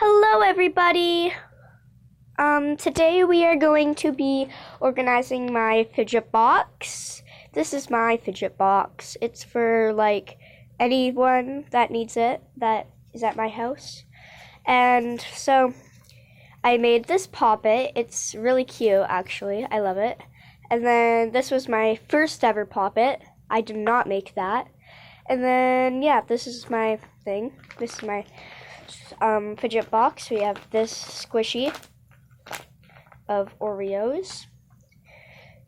Hello everybody! Today we are going to be organizing my fidget box. This is my fidget box. It's for like anyone that needs it that is at my house. And so I made this poppet. It's really cute actually. I love it. And then this was my first ever poppet. I did not make that. And then yeah, this is my thing. This is my fidget box. We have this squishy of Oreos.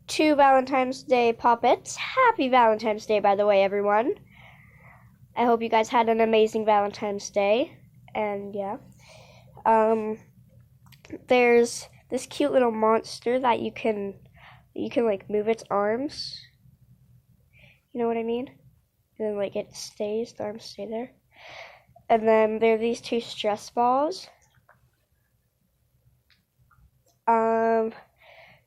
2 Valentine's Day poppets. Happy Valentine's Day, by the way, everyone. I hope you guys had an amazing Valentine's Day. And yeah. There's this cute little monster that you can like move its arms. You know what I mean? And then like it stays, the arms stay there. And then there are these 2 stress balls.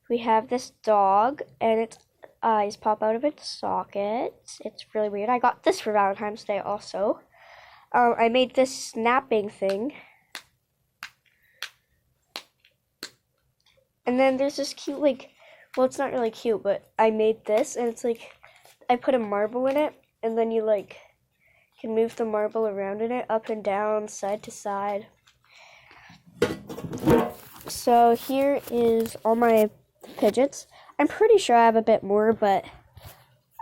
We have this dog, and its eyes pop out of its sockets. It's really weird. I got this for Valentine's Day also. I made this snapping thing. And then there's this cute, like, well, it's not really cute, but I made this, and it's like, I put a marble in it, and then you, like, can move the marble around in it, up and down, side to side. So here is all my fidgets. I'm pretty sure I have a bit more, but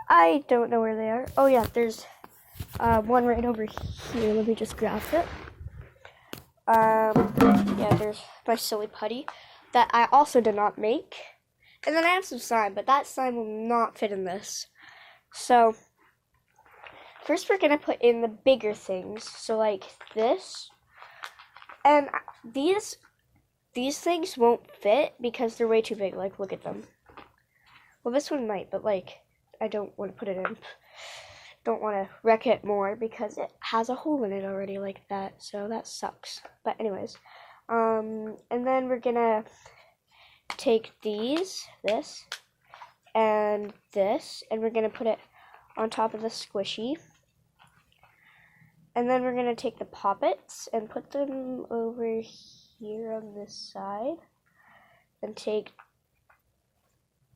I don't know where they are. Oh yeah, there's one right over here. Let me just grab it. Yeah, there's my silly putty that I also did not make. And then I have some slime, but that slime will not fit in this. So first, we're gonna put in the bigger things, so like this, and these things won't fit because they're way too big. Like, look at them. Well, this one might, but like, I don't want to put it in. Don't want to wreck it more because it has a hole in it already like that, so that sucks. But anyways, and then we're gonna take this, and we're gonna put it on top of the squishy. And then we're going to take the poppets and put them over here on this side. And take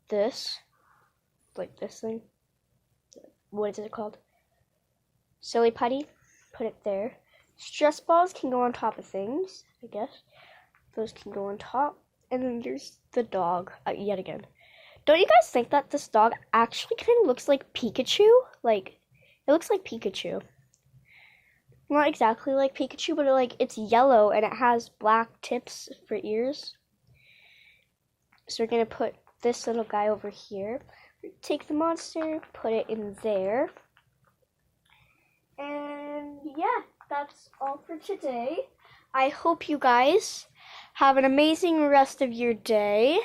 this, like this thing. What is it called? Silly putty. Put it there. Stress balls can go on top of things, I guess. Those can go on top. And then there's the dog, yet again. Don't you guys think that this dog actually kind of looks like Pikachu? Like, it looks like Pikachu. Not exactly like Pikachu, but like it's yellow and it has black tips for ears. So we're gonna put this little guy over here. Take the monster, put it in there. And yeah, that's all for today. I hope you guys have an amazing rest of your day.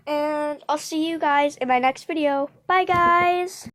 And I'll see you guys in my next video. Bye guys!